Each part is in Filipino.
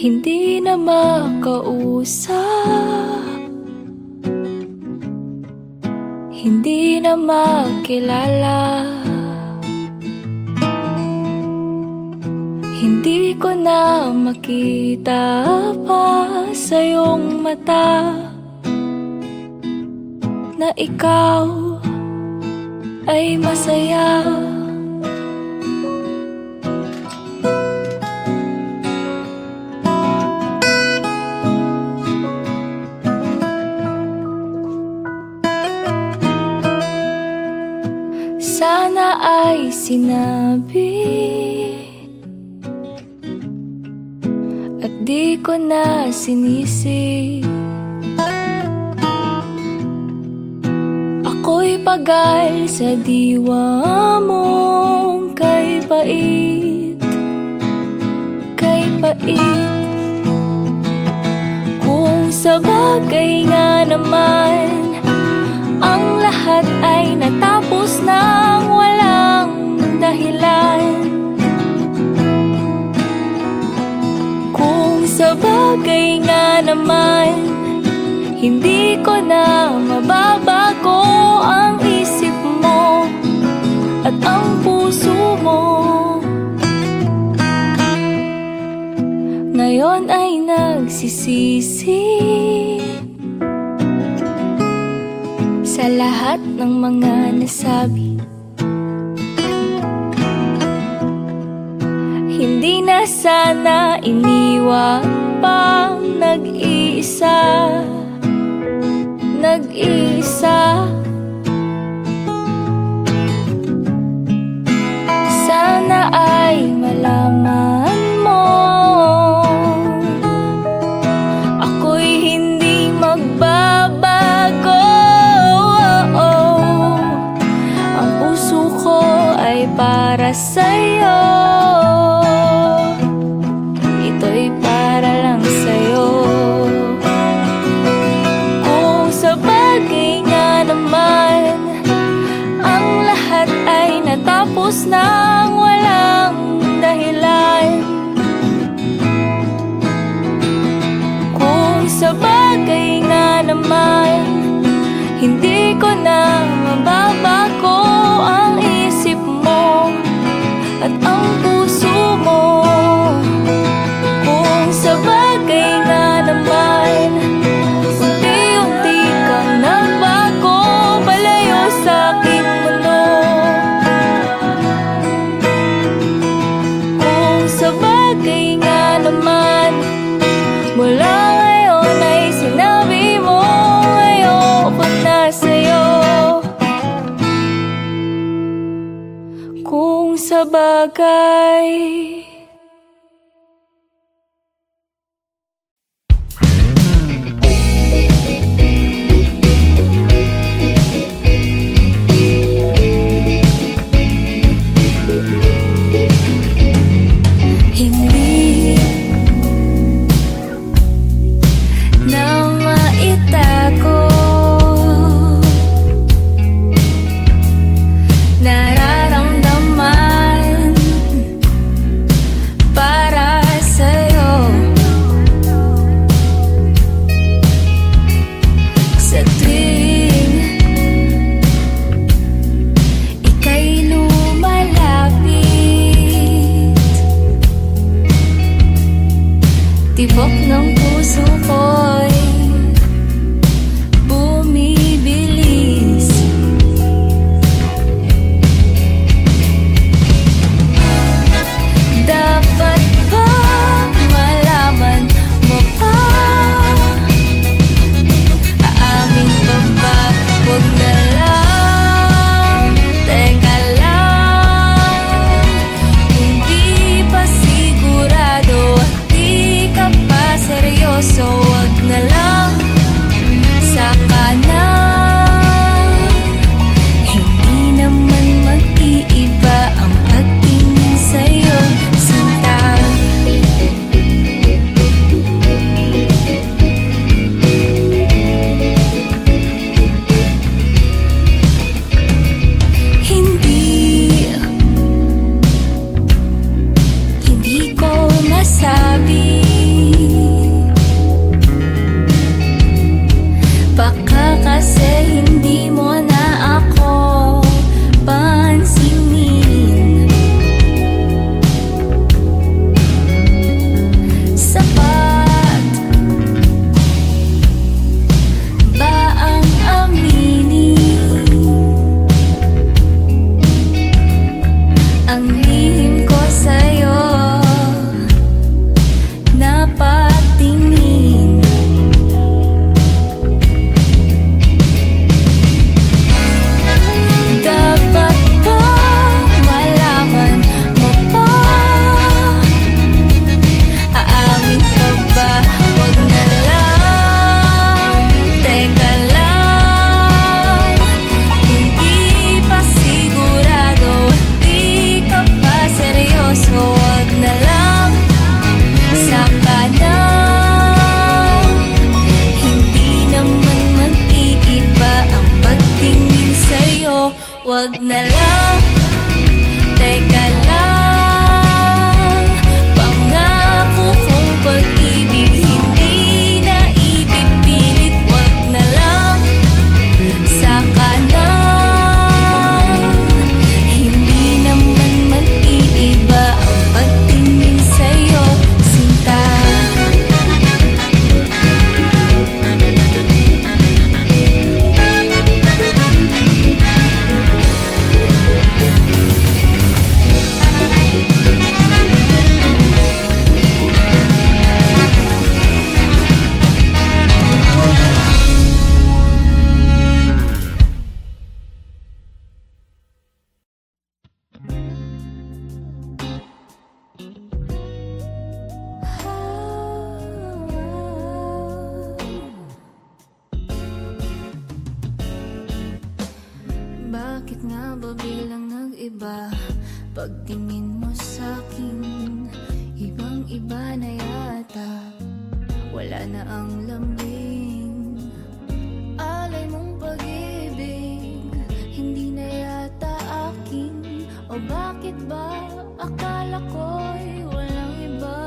hindi na makausap, hindi na makilala. Hindi ko na makita pa sa iyong mata na ikaw ay masaya. Sana ay sinabi at di ko na sinisi. Ako'y pagal sa diwa mong kay pait, kay pait. Kung sa bagay nga naman ang lahat ay natapos nang walang dahilan. Kung sa bagay nga naman hindi ko na mababago ang isip mo at ang puso mo. Ngayon ay nagsisisi sa lahat ng mga nasabi. Hindi na sana iniwan pang nag-iisa, nag-iisa. Sana ay malaman mo ako'y hindi magbabago. Ang puso ko ay para sa'yo, ito'y para lang sa'yo. Kung sa bagay nga naman ang lahat ay natapos nang walang dahilan. Kung sa bagay nga naman hindi ko na mababago ang isip mo at ang puso mo. Kung sa bagay nga naman unti-unti kang nagbago palayo sa aking mundo. Kung sa bagay nga naman mula ngayon ay sinabi mo ayoko na sa'yo. Kung sa bagay hindi na maitago, nararamdaman para sa'yo. Sa tuwing ika'y lumalapit, tibok ng puso ko'y bumibilis. Dapat ba malaman mo pa? Aamin pa ba? Huwag na lang, teka lang. Hindi pa sigurado at di ka pa seryoso. Huwag na lang, saka na. Hindi naman mag-iiba ang pagtingin sa'yo, sinta. Hindi ko masabi ba bilang nag-iba? Pagtingin mo sa'kin, ibang-iba na yata. Wala na ang lambing, alay mong pag-ibig, hindi na yata akin. O bakit ba akala ko'y walang iba?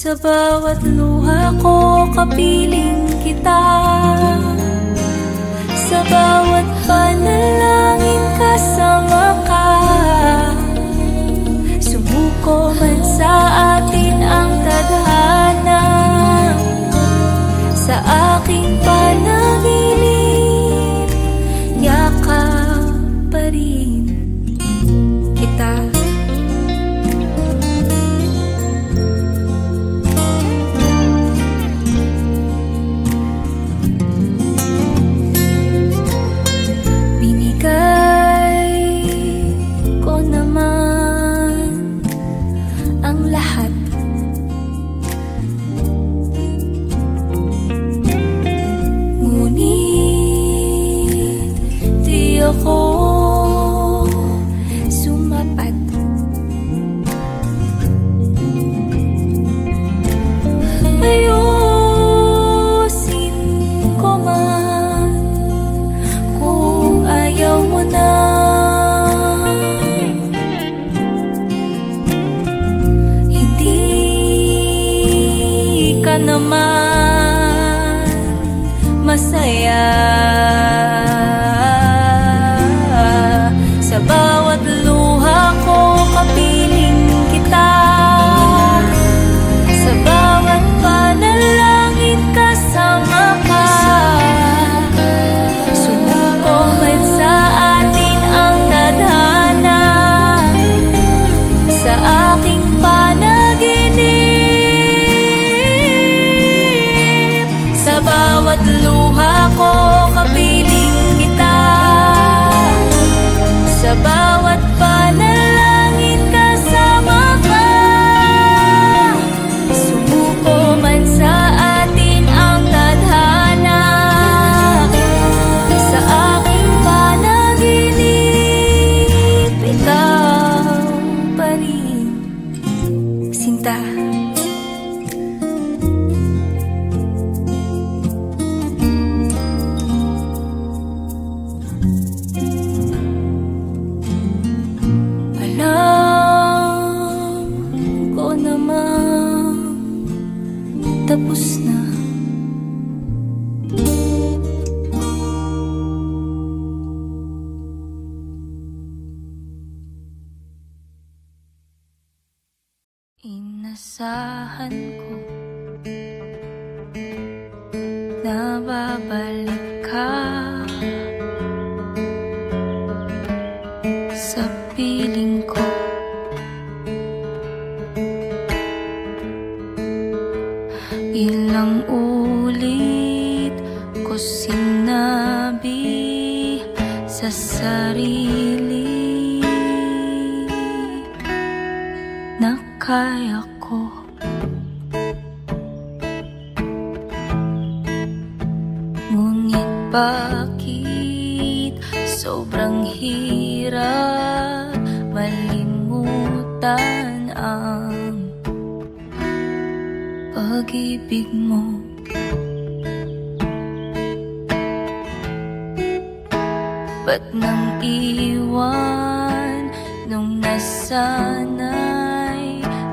Sa bawat luha ko kapiling kita, sa bawat panalangin kasama ka. Sumuko man sa atin ang tadhana, sa aking panaginip yakap pa rin kita. Ang lahat naman masaya. Sa bawat luha ko kapiling kita, sa bawat panalangin kasama ka. Sumuko man sa atin ang tadhana, sa aking panaginip. Sa bawat luha ko kapiling kita, sa bawat panalangin kasama ka. Sumuko man sa atin ang tadhana, sa aking panaginip ikaw pa rin, Sinta. Tapos na. Inasahan ko na babalik ka sa piling ko. Ilang ulit ko sinabi sa sarili na kaya ko. Ngunit bakit sobrang hirap malimutan ang pag-ibig mo? Ba't nang iwan nung nasanay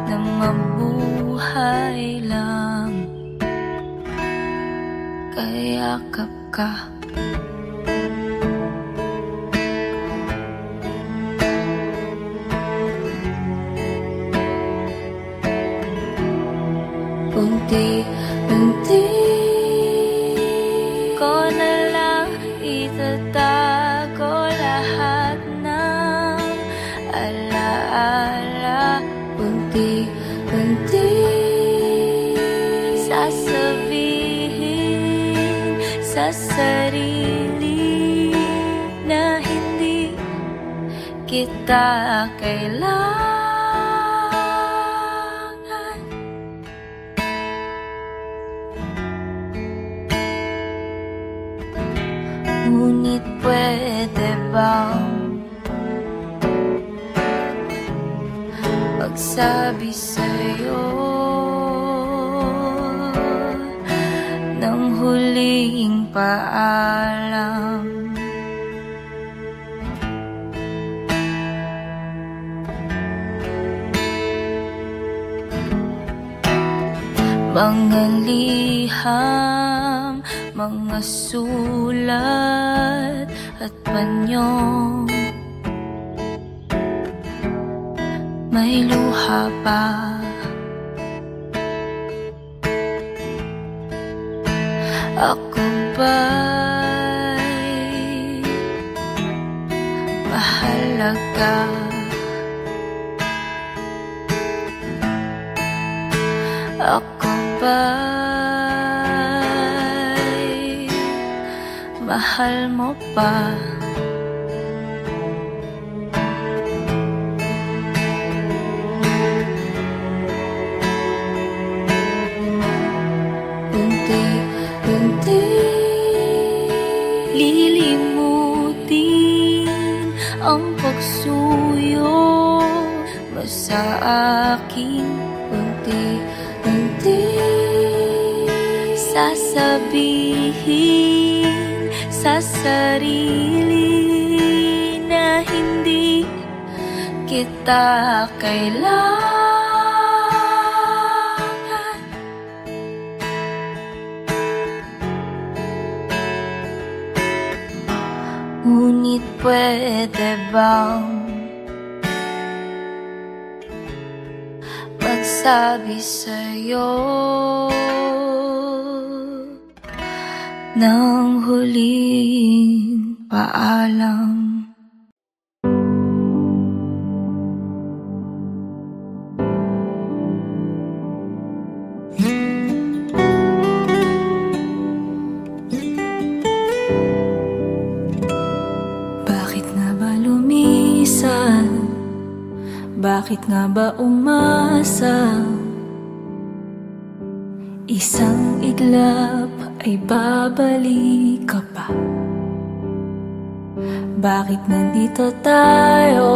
na mabuhay lang? Kayakap ka. Unti-unti ko na lang itatago lahat ng alaala. Unti-unti sasabihin sa sarili na hindi kita kailangan. Ngunit pwede bang magsabi sa'yo ng huling paalam? Mga liham, mga sulat at panyo, may luha pa. Ako ba'y mahalaga? Ako ba'y mahal mo pa? Unti-unti lilimutin ang pagsuyo mo sa akin. Unti-unti sasabihin sa sarili na hindi kita kailangan. pwede bang magsabi sa'yo ng huling paalam? Bakit nga ba umasa? Isang iglap ay babalik ka pa. Bakit nandito tayo?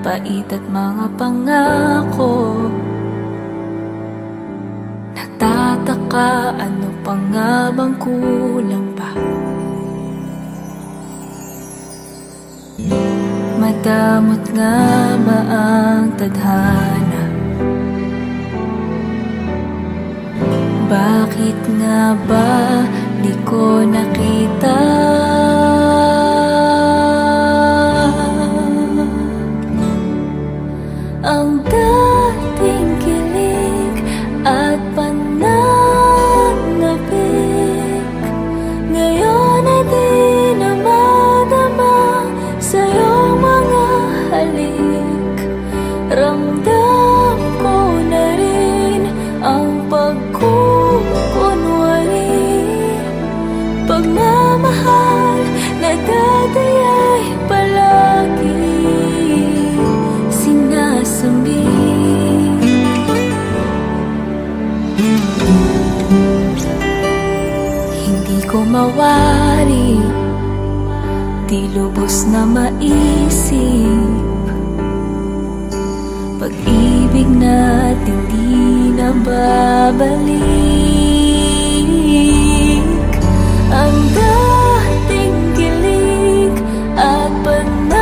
Pait at mga pangako. Nagtataka, ano pa nga bang kulang pa? Madamot nga ba ang tadhana? Bakit nga ba di ko nakita? Ang dating kilig at pananabik, ngayon ay di na madama sa'yong mga halik. Ramdam ko na rin ang pagkukunwari, pagmamahal na dati ay palagi sinasambi. Hindi ko mawari, di lubos na maisip, pag-ibig natin di na babalik. Ang dating kilig at pananabik,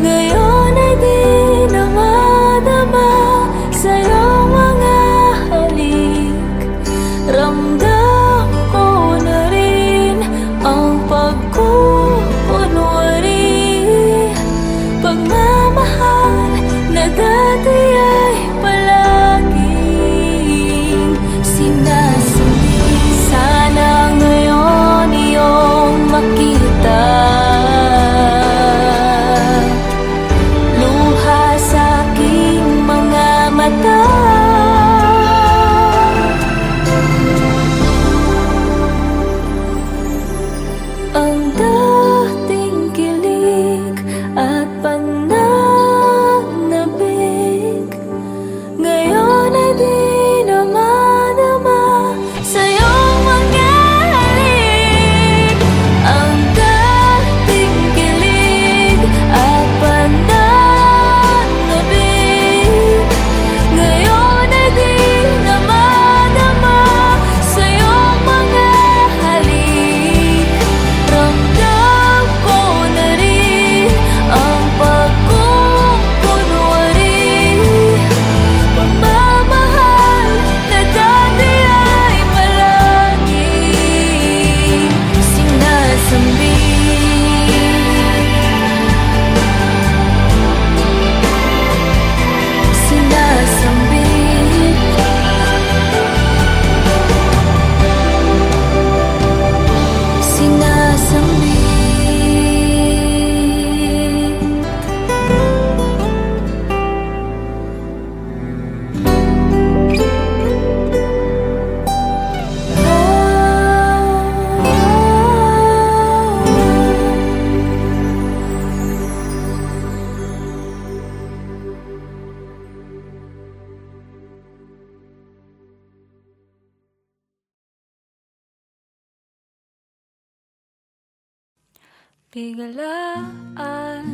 ngayon ay di na madama sa'yong mga halik. Ramdam ko na rin ang pagkukunwari, pagmamahal na dati ay palaging sinasabi. Sana ngayon iyong makita luha sa aking mga mata. Ang dating kilig at pananabik, ngayon ay di na madama sa'yong mga halik. Ang dating kilig at pananabik, ngayon ay di na madama sa'yong mga halik. Ramdam ko na rin ang pagkukunwari, pagmamahal na dati ay palaging sinasambi. Sinasambi. Sinasambi. Biglaan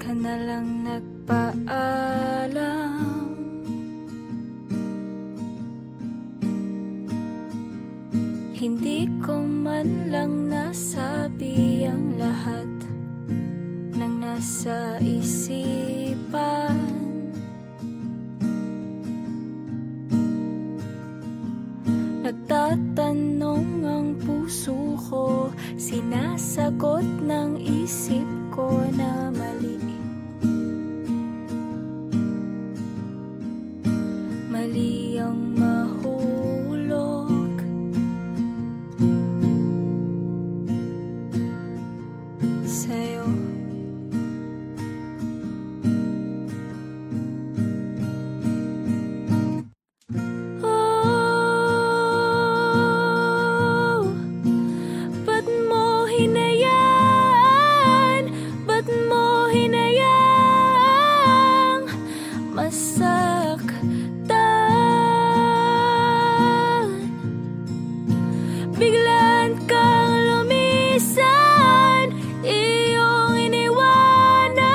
ka na lang nagpaalam, hindi ko man lang nasabi ang lahat ng nasa isipan. sagot ng isip ko na mali. Mali ang mahulog sa'yo. Biglaan kang lumisan, iyong iniwanan.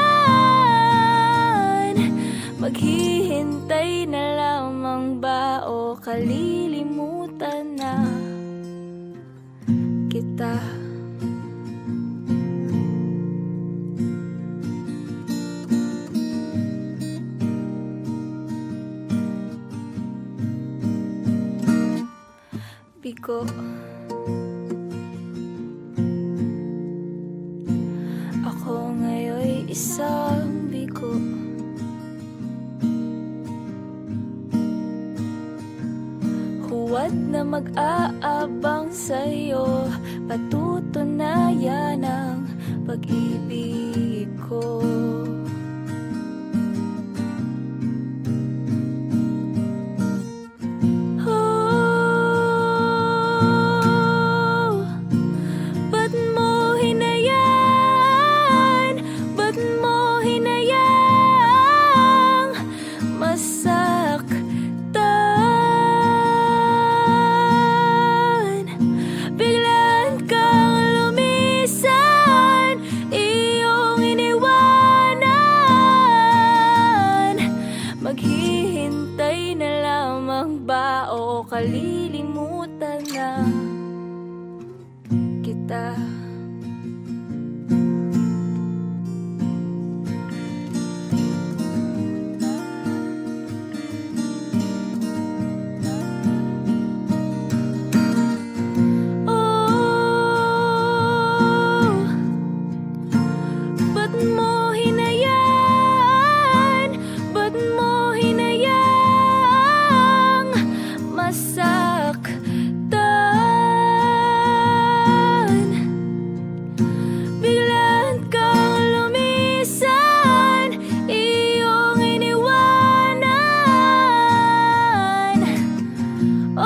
Maghihintay na lamang ba o kalilimutan na kita? Bigo. Ako ngayon'y isang bigo. Huwad na mag-aabang sa'yo, patutunayan ang pag-ibig ko. Maghihintay na lamang ba o kalilimutan na kita? Oh, ba't mo hinayaan? Ba't mo hinayang masaktan? Biglaan kang lumisan, iyong iniwanan. Oh,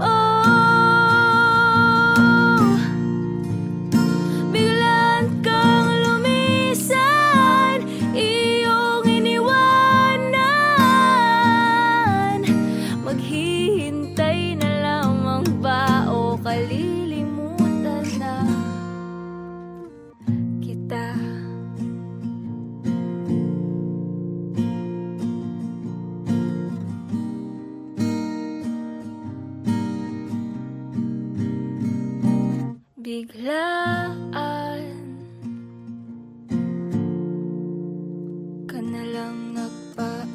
oh, maghihintay na lamang ba o kalilimutan na kita? Biglaan ka na lang nagpaalam.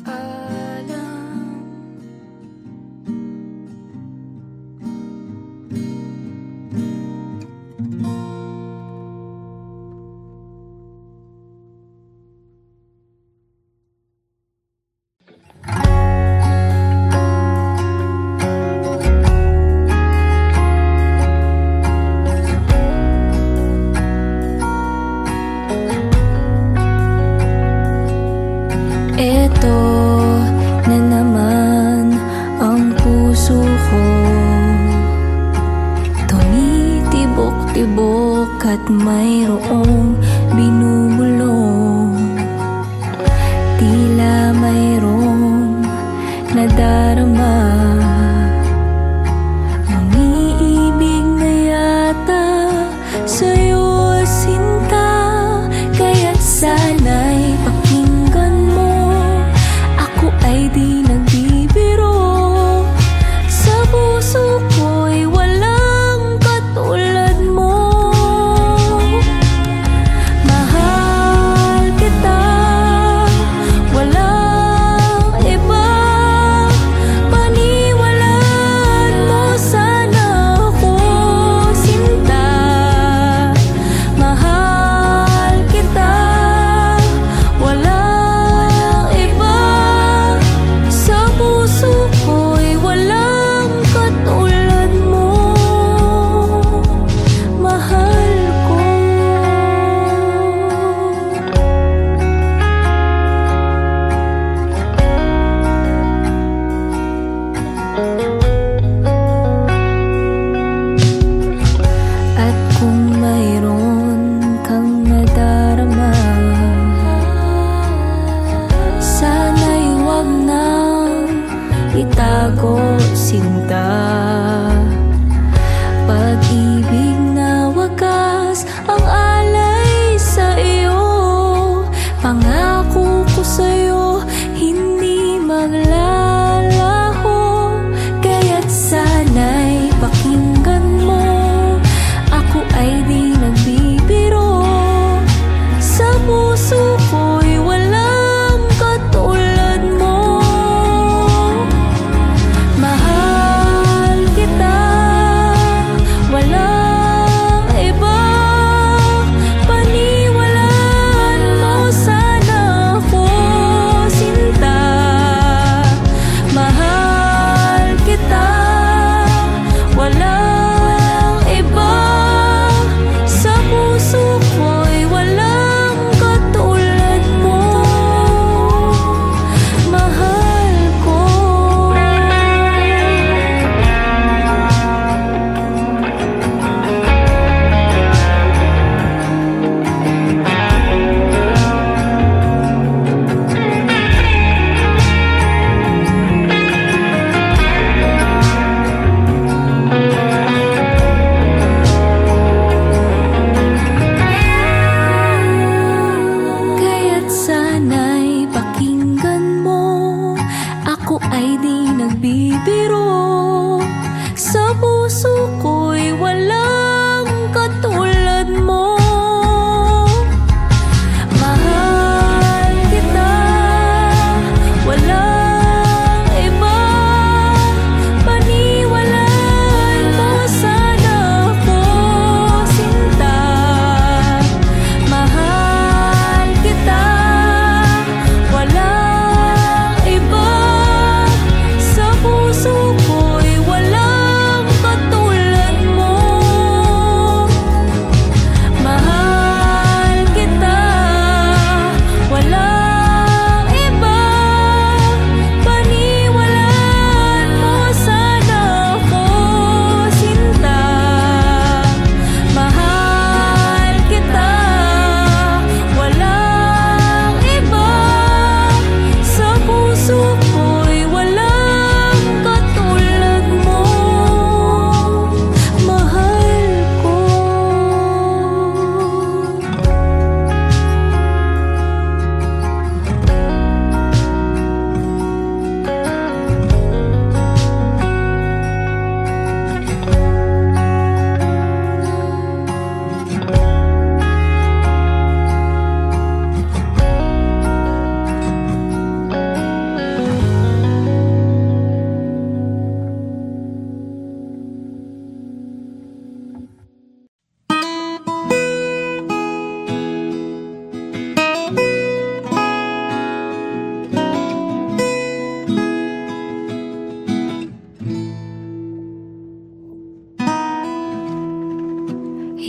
Eto na naman ang puso ko, tumitibok-tibok at mayroong binubulong. Tila mayroong nadarama, umiibig na yata sa'yo sinta. Kaya't sana'y pakinggan mo, ako ay di nagbibiro. Sa puso ko'y walang katulad mo.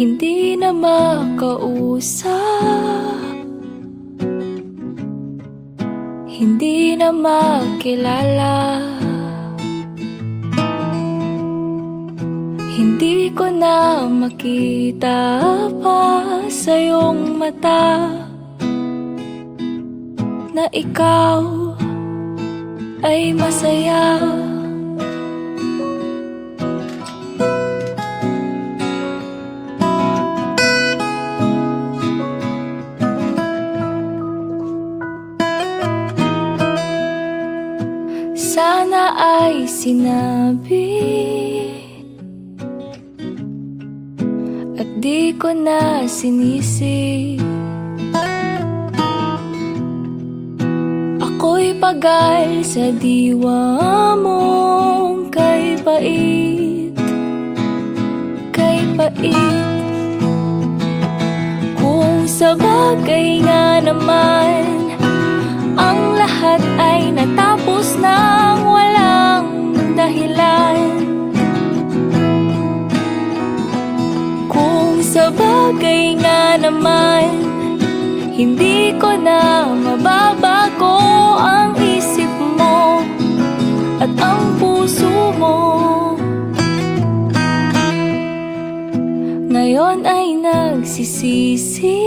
hindi na makausap, hindi na makilala. Hindi ko na makita pa sa iyong mata na ikaw ay masaya. Sana ay sinabi at di ko na sinisi. Ako'y pagal sa diwa mong kay pait, kay pait. Kung sa bagay nga naman ang lahat ay natapos nang walang dahilan. Kung sa bagay nga naman hindi ko na mababago ang isip mo at ang puso mo. Ngayon ay nagsisisi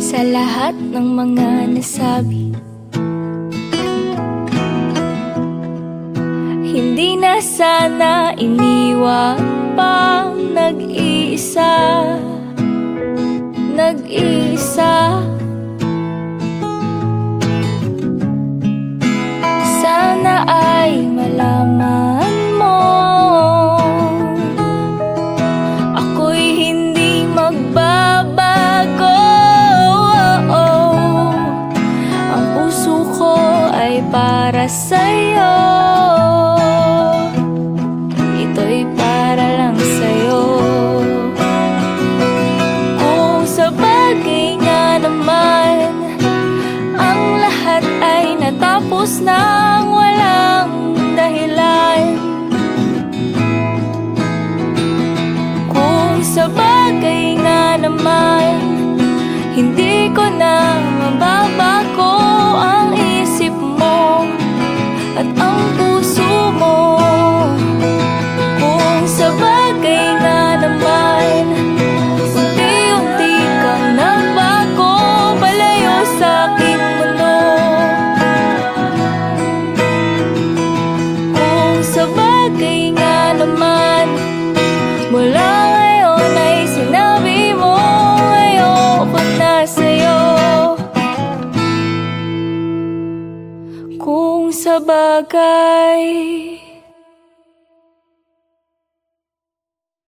sa lahat ng mga nasabi. Hindi na sana iniwan pang nag-iisa, nag-iisa. Sana ay malaman mo ako'y hindi magbabago. Ang puso ko ay para sa'yo, ito'y para lang sa'yo. Kung sa bagay nga naman ang lahat ay natapos nang walang dahilan. Kung sa bagay nga naman hindi ko na mababago ang isip mo at ang puso mo. Kung sa bagay nga naman unti-unti kang nagbago palayo sa aking mundo. Kung sa bagay nga naman mula ngayon ay sinabi mo ayoko na sa'yo. Kung sa bagay